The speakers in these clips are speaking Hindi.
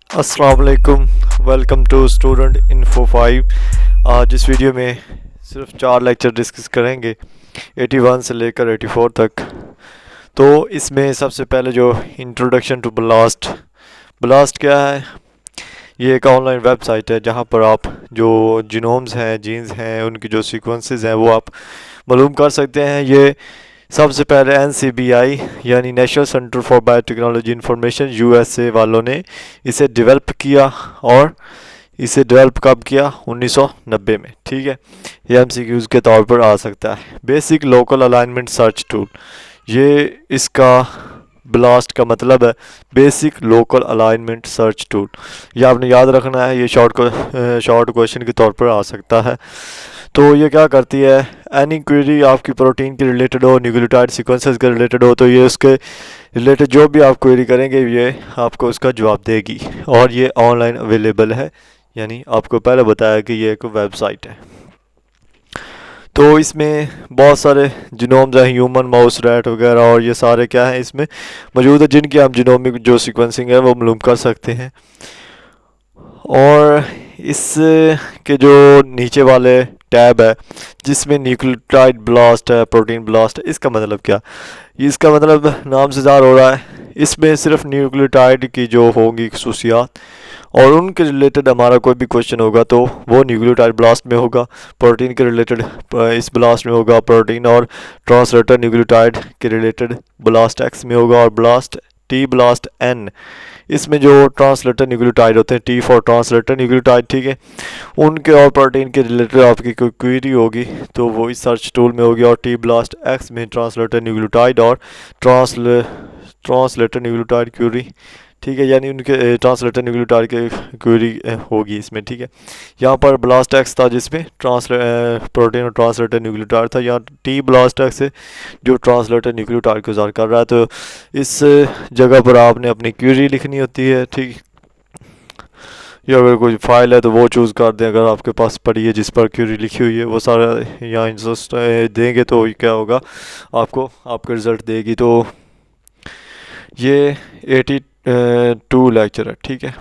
अस्सलाम वालेकुम। Welcome to student info 5। आज इस वीडियो में सिर्फ 4 लेक्चर डिस्कस करेंगे 81 से लेकर 84 तक। तो इसमें सबसे पहले जो इंट्रोडक्शन टू ब्लास्ट। ब्लास्ट क्या है? ये एक ऑनलाइन वेबसाइट है जहाँ पर आप जो जीनोम्स हैं, जीन्स हैं, उनकी जो सीक्वेंसेस हैं वो आप मालूम कर सकते हैं। ये सबसे पहले NCBI यानी national centre for biotechnology information USA वालों ने इसे डेवलप किया। और इसे डेवलप कब किया? 1990 में। ठीक है, ये MCQs के तौर पर आ सकता है। Basic local alignment search tool, ये इसका ब्लास्ट का मतलब है basic local alignment search tool. ये आपने याद रखना है, ये शॉर्ट क्वेश्चन के तौर पर आ सकता है। तो ये क्या करती है? एनी क्वेरी आपकी प्रोटीन के रिलेटेड हो, न्यूक्लियोटाइड सीक्वेंसेस के रिलेटेड हो, तो ये उसके रिलेटेड जो भी आप क्वेरी करेंगे ये आपको उसका जवाब देगी। और ये ऑनलाइन अवेलेबल है, यानी आपको पहले बताया कि ये एक वेबसाइट है। तो इसमें बहुत सारे जीनोम्स हैं, ह्यूमन, माउस, रैट वगैरह, और ये सारे क्या हैं इसमें मौजूद है, जिनकी आप जीनोमिक जो सीक्वेंसिंग है वो मालूम कर सकते हैं। और इस के जो नीचे वाले टैब है जिसमें न्यूक्लियोटाइड ब्लास्ट है, प्रोटीन ब्लास्ट है, इसका मतलब क्या? इसका मतलब नाम से ज़ाहिर हो रहा है, इसमें सिर्फ न्यूक्लियोटाइड की जो होंगी खसूसियात और उनके रिलेटेड हमारा कोई भी क्वेश्चन होगा तो वो न्यूक्लियोटाइड ब्लास्ट में होगा। प्रोटीन के रिलेटेड इस ब्लास्ट में होगा प्रोटीन, और ट्रांसलेटर न्यूक्लियोटाइड के रिलेटेड ब्लास्ट X में होगा, और ब्लास्ट T, ब्लास्ट N, इसमें जो ट्रांसलेटर न्यूक्लियोटाइड होते हैं, T फॉर ट्रांसलेटर न्यूक्लियोटाइड, ठीक है, उनके और प्रोटीन के रिलेटेड आपकी कोई क्वेरी होगी तो वो इस सर्च टूल में होगी। और T ब्लास्ट X में ट्रांसलेटर न्यूक्लियोटाइड और ट्रांसलेटर न्यूक्लियोटाइड क्वेरी, ठीक है, यानी उनके ट्रांसलेटर न्यूक्लियोटाइड की क्वेरी होगी इसमें। ठीक है, यहाँ पर ब्लास्ट X था जिसमें प्रोटीन और ट्रांसलेटर न्यूक्लियोटाइड था। यहाँ T ब्लास्ट X है जो ट्रांसलेटर न्यूक्लियोटाइड को ज़ाहिर कर रहा है। तो इस जगह पर आपने अपनी क्वेरी लिखनी होती है। ठीक, या अगर कोई फाइल है तो वो चूज़ कर दें, अगर आपके पास पड़ी है जिस पर क्वेरी लिखी हुई है वो सारा यहाँ इंसर्ट देंगे तो क्या होगा, आपको आपका रिज़ल्ट देगी। तो ये 82 लेक्चर है। ठीक है,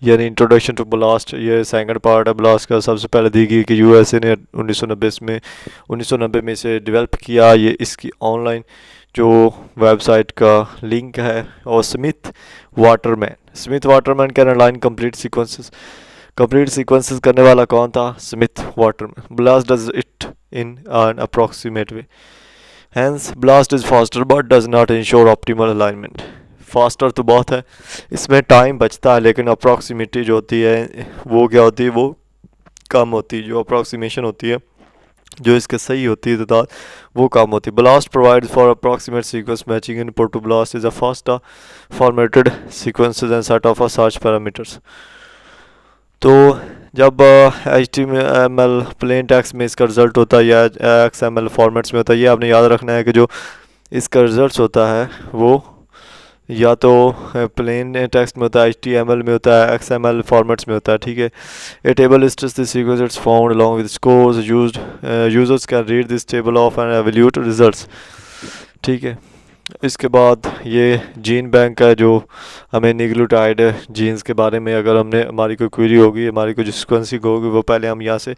यानी इंट्रोडक्शन टू ब्लास्ट, ये सेकंड पार्ट है ब्लास्ट का। सबसे पहले दी गई कि USA ने 1990 में इसे डेवलप किया। ये इसकी ऑनलाइन जो वेबसाइट का लिंक है, और Smith Waterman can align complete sequences करने वाला कौन था? Smith Waterman. BLAST does it in an approximate way, hence BLAST is faster but does not ensure optimal alignment. Faster तो बहुत है, इसमें टाइम बचता है, लेकिन अप्रॉक्सीमेटी जो होती है वो क्या होती है? वो कम होती है। जो अप्रॉक्सीमेशन होती है, जो इसके सही होती है तादाद, वो कम होती है। BLAST provide for approximate sequence matching input to BLAST is a first formatted sequences and set of search parameters. तो जब HTML प्लेन टेक्स्ट में इसका रिजल्ट होता है या XML फॉर्मेट्स में होता है, ये आपने याद रखना है कि जो इसका रिजल्ट होता है वो या तो प्लेन टेक्स्ट में होता है, HTML में होता है, XML फॉर्मेट्स में होता है। ठीक है, a table lists the sequences found along with scores used, users can read this table of and evaluate results. ठीक है, इसके बाद ये जीन बैंक है, जो हमें न्यूक्लियोटाइड जीन्स के बारे में अगर हमारी कोई क्वेरी होगी, हमारी कोई सीक्वेंसिंग होगी, वो पहले हम यहाँ से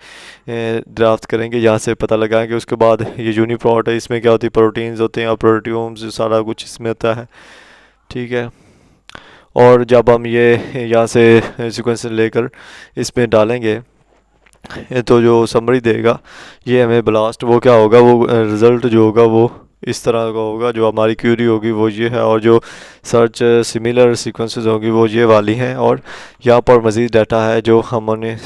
ड्राफ्ट करेंगे, यहाँ से पता लगाएंगे। उसके बाद ये यूनिप्रोट है, इसमें क्या होती है? प्रोटीन्स होते हैं और प्रोटियोम्स, सारा कुछ इसमें होता है। ठीक है, और जब हम ये यहाँ से सीक्वेंस लेकर इसमें डालेंगे तो जो समरी देगा ये हमें ब्लास्ट, वो क्या होगा? वो रिज़ल्ट जो होगा वो इस तरह का होगा। जो हमारी क्वेरी होगी वो ये है, और जो सर्च सिमिलर सीक्वेंसेस होगी वो ये वाली हैं। और यहाँ पर मज़ीद डाटा है जो हमने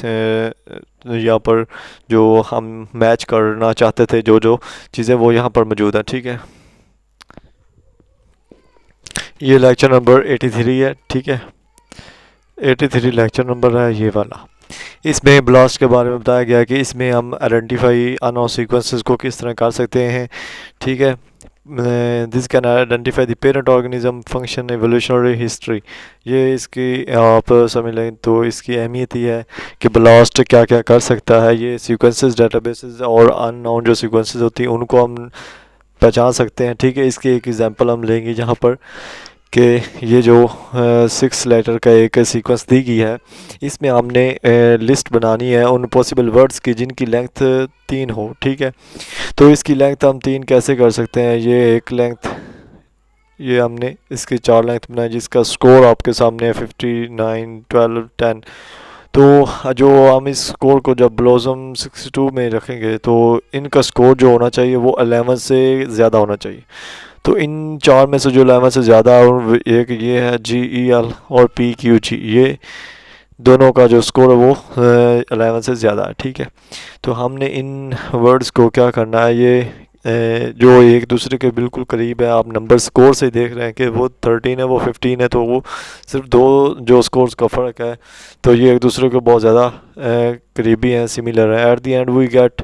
यहाँ पर जो हम मैच करना चाहते थे, जो चीज़ें वो यहाँ पर मौजूद हैं। ठीक है, ये लेक्चर नंबर 83 है। ठीक है, 83 लेक्चर नंबर है ये वाला। इसमें ब्लास्ट के बारे में बताया गया कि इसमें हम आइडेंटिफाई अननोन सीक्वेंसेस को किस तरह कर सकते हैं। ठीक है, this can identify the parent organism function evolutionary history. ये इसकी आप समझ लें तो इसकी अहमियत ये है कि ब्लास्ट क्या क्या कर सकता है। ये सीक्वेंसेस, डेटाबेसेस और अननोन जो सीक्वेंसेस होती हैं उनको हम पहचान सकते हैं। ठीक है, इसकी एक एग्जांपल हम लेंगे जहाँ पर कि ये जो 6 लेटर का एक सीक्वेंस दी गई है, इसमें हमने लिस्ट बनानी है उन पॉसिबल वर्ड्स की जिनकी लेंथ 3 हो, ठीक है। तो इसकी लेंथ हम 3 कैसे कर सकते हैं, ये एक लेंथ, ये हमने इसकी 4 लेंथ बनाई जिसका स्कोर आपके सामने है 59, 12, 10। तो जो हम इस स्कोर को जब ब्लॉसम 62 में रखेंगे तो इनका स्कोर जो होना चाहिए वो 11 से ज़्यादा होना चाहिए। तो इन 4 में से जो 11 से ज़्यादा है एक ये है GEL और PQG, ये दोनों का जो स्कोर है वो 11 से ज़्यादा है, ठीक है। तो हमने इन वर्ड्स को क्या करना है, ये जो एक दूसरे के बिल्कुल करीब है, आप नंबर स्कोर से देख रहे हैं कि वो 13 है वो 15 है, तो वो सिर्फ 2 जो स्कोर्स का फ़र्क है, तो ये एक दूसरे के बहुत ज़्यादा करीबी हैं, सिमिलर है। At the end we get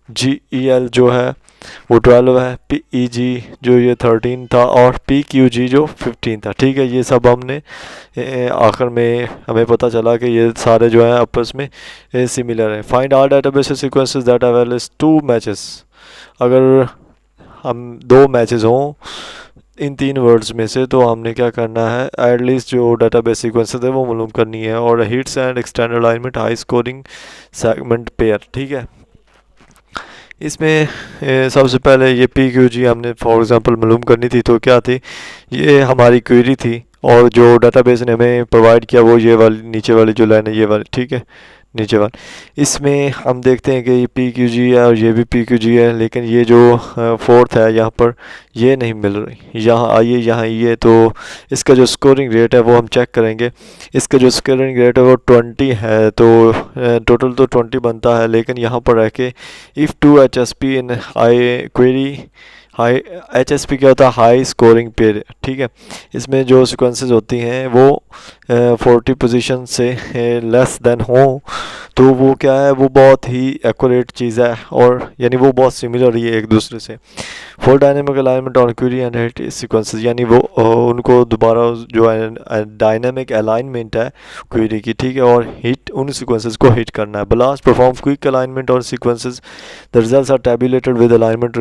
GEL जो है वो 12 है, PEG जो ये 13 था और PQG जो 15 था, ठीक है। ये सब हमने आखिर में हमें पता चला कि ये सारे जो हैं आपस में सिमिलर हैं। Find all database sequences that have at least 2 matches. अगर हम 2 मैचेस हों इन 3 वर्ड्स में से, तो हमने क्या करना है, एटलीस्ट जो डाटाबेस सीक्वेंसेस है वो मालूम करनी है। और hits and extend alignment high scoring segment pair, ठीक है। इसमें सबसे पहले ये PQG हमने फॉर एग्जांपल मालूम करनी थी, तो क्या थी, ये हमारी क्वेरी थी और जो डाटाबेस ने हमें प्रोवाइड किया वो ये वाली नीचे वाली जो लाइन है, ये वाली, ठीक है, नीचे वाली। इसमें हम देखते हैं कि ये PQG है और ये भी PQG है, लेकिन ये जो फोर्थ है यहाँ पर ये नहीं मिल रही। यहाँ आइए, यहाँ ये, तो इसका जो स्कोरिंग रेट है वो हम चेक करेंगे। इसका जो स्कोरिंग रेट है वो 20 है, तो टोटल तो 20 बनता है, लेकिन यहाँ पर रह के if two HSP in high query, high HSP क्या होता है, हाई स्कोरिंग पेयर, ठीक है। इसमें जो सीक्वेंसेस होती हैं वो 40 पोजीशन से लेस देन हो, तो वो क्या है, वो बहुत ही एक्यूरेट चीज़ है, और यानी वो बहुत सिमिलर ही है एक दूसरे से। For dynamic alignment on query and hit sequences, यानी वो उनको दोबारा जो है डायनेमिक अलाइनमेंट है क्वेरी की, ठीक है, और हिट उन सीक्वेंसेस को हिट करना है। BLAST perform quick alignment on sequences, the results are tabulated with alignment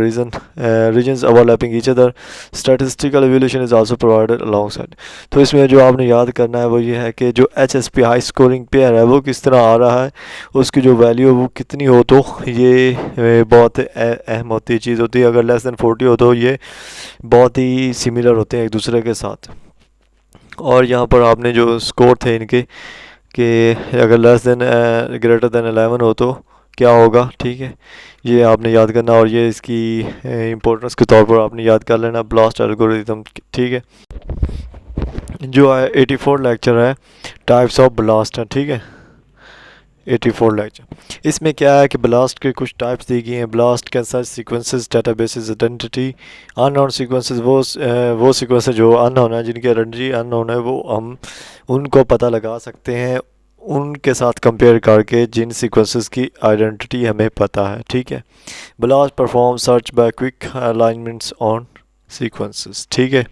regions overlapping each other, statistical evaluation is also provided alongside. तो इसमें जो आपने याद करना है वो ये है कि जो HSP हाई स्कोरिंग पेयर है वो किस तरह आ रहा है, उसकी जो वैल्यू है वो कितनी हो, तो ये बहुत अहम होती चीज़ होती है। अगर लेस देन 40 हो तो ये बहुत ही सिमिलर होते हैं एक दूसरे के साथ। और यहाँ पर आपने जो स्कोर थे इनके कि अगर लेस देन ग्रेटर देन 11 हो तो क्या होगा, ठीक है, ये आपने याद करना, और ये इसकी इम्पोर्टेंस के तौर पर आपने याद कर लेना, ब्लास्ट एल्गोरिथम, ठीक है। जो 84 लेक्चर है टाइप्स ऑफ ब्लास्ट है, ठीक है, 84 लेक्चर। इसमें क्या है कि ब्लास्ट के कुछ टाइप्स दी गई हैं। Blast can search sequences databases identity unknown sequences, वो सीक्वेंसेस जो अननोन है, जिनकी आइडेंटिटी अननोन है, वो हम उनको पता लगा सकते हैं उनके साथ कंपेयर करके जिन सीक्वेंसेस की आइडेंटिटी हमें पता है, ठीक है। BLAST perform search by quick alignments on sequences, ठीक है।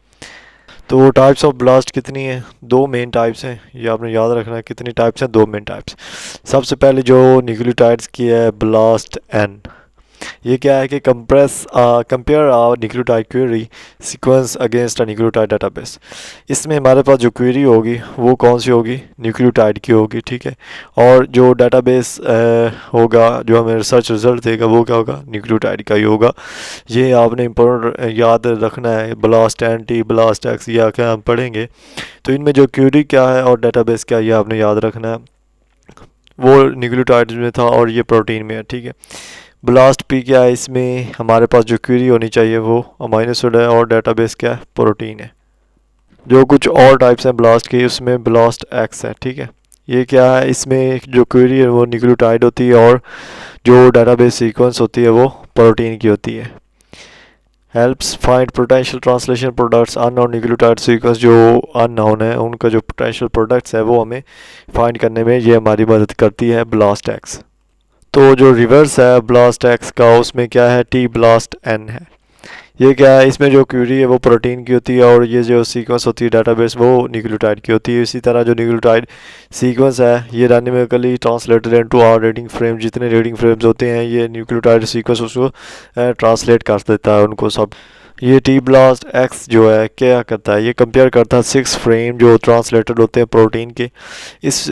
तो टाइप्स ऑफ ब्लास्ट कितनी है, 2 मेन टाइप्स हैं, ये आपने याद रखना है। कितनी टाइप्स हैं, 2 मेन टाइप्स। सबसे पहले जो न्यूक्लियोटाइड्स की है ब्लास्ट एन, ये क्या है कि compare nucleotide query sequence against a nucleotide database. इसमें हमारे पास जो क्वेरी होगी वो कौन सी होगी, न्यूक्लियोटाइड की होगी, ठीक है। और जो डेटाबेस होगा, जो हमें रिसर्च रिजल्ट देगा, वो क्या होगा, न्यूक्लियोटाइड का ही होगा। ये आपने इम्पोर्टेंट याद रखना है। BLAST N T, BLAST X, या क्या हम पढ़ेंगे, तो इनमें जो क्वेरी क्या है और डेटाबेस क्या है ये आपने याद रखना है। वो न्यूक्लियोटाइड में था और ये प्रोटीन में है, ठीक है। ब्लास्ट पी क्या है, इसमें हमारे पास जो क्वेरी होनी चाहिए वो अमीनो एसिड है और डेटाबेस क्या है, प्रोटीन है। जो कुछ और टाइप्स हैं ब्लास्ट की, उसमें ब्लास्ट एक्स है, ठीक है। ये क्या है, इसमें जो क्वेरी है वो न्यूक्लियोटाइड होती है और जो डेटाबेस सीक्वेंस होती है वो प्रोटीन की होती है। Helps find potential translation products unknown nucleotide sequence, जो अननोन है उनका जो पोटेंशियल प्रोडक्ट्स है वो हमें फाइंड करने में ये हमारी मदद करती है ब्लास्ट एक्स। तो जो रिवर्स है ब्लास्ट एक्स का, उसमें क्या है, टी ब्लास्ट एन है। ये क्या है, इसमें जो क्वेरी है वो प्रोटीन की होती है और ये जो सीक्वेंस होती है डेटाबेस वो न्यूक्लियोटाइड की होती है। इसी तरह जो न्यूक्लियोटाइड सीक्वेंस है ये dynamically translated into our reading frame, जितने रीडिंग फ्रेम्स होते हैं ये न्यूक्लियोटाइड सीक्वेंस उसको ट्रांसलेट कर देता है उनको सब। ये टी ब्लास्ट एक्स जो है क्या करता है, ये कंपेयर करता है 6 फ्रेम जो ट्रांसलेटेड होते हैं प्रोटीन के। इस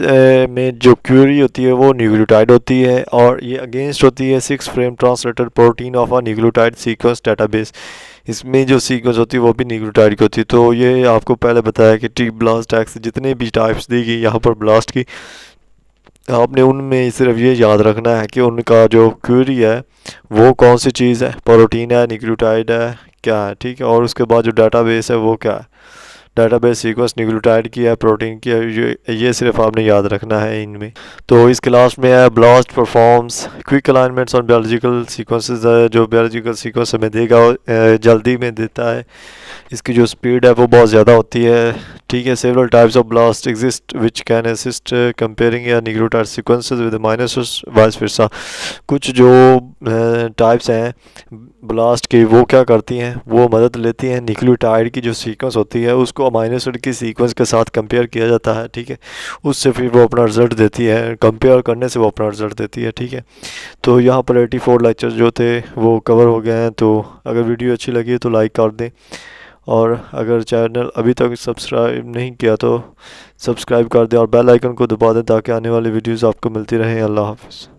में जो क्वेरी होती है वो न्यूक्लियोटाइड होती है, और ये अगेंस्ट होती है 6 frame translated protein of a nucleotide sequence database. इसमें जो सीक्वेंस होती है वो भी न्यूक्लियोटाइड की होती है। तो ये आपको पहले बताया कि टी ब्लास्ट एक्स जितने भी टाइप्स दी गई यहाँ पर ब्लास्ट की, आपने उनमें सिर्फ ये याद रखना है कि उनका जो क्वेरी है वो कौन सी चीज़ है, प्रोटीन है, न्यूक्लियोटाइड है, क्या है, ठीक है। और उसके बाद जो डाटाबेस है वो क्या है, डाटाबेस सीक्वेंस न्यूक्लियोटाइड की है, प्रोटीन की है, ये सिर्फ आपने याद रखना है इनमें। तो इस क्लास में है blast performs quick alignments on biological sequences, जो बायोलॉजिकल सीक्वेंस हमें देगा जल्दी में देता है। इसकी जो स्पीड है वो बहुत ज़्यादा होती है, ठीक है। Several types of BLAST exist which can assist comparing या nucleotide sequences with minus vice versa. कुछ जो टाइप्स हैं ब्लास्ट की वो क्या करती हैं, वो मदद लेती हैं न्यूक्लियोटाइड की जो सीक्वेंस होती है उसको अमाइनो एसिड की सीक्वेंस के साथ कंपेयर किया जाता है, ठीक है। उससे फिर वो अपना रिजल्ट देती है, कंपेयर करने से वो अपना रिजल्ट देती है, ठीक है। तो यहाँ पर 84 लेक्चर्स जो थे वो कवर हो गए हैं। तो अगर वीडियो अच्छी लगी तो लाइक कर दें, और अगर चैनल अभी तक सब्सक्राइब नहीं किया तो सब्सक्राइब कर दें और बेल आइकन को दबा दें ताकि आने वाली वीडियोस आपको मिलती रहें। अल्लाह हाफ़िज़।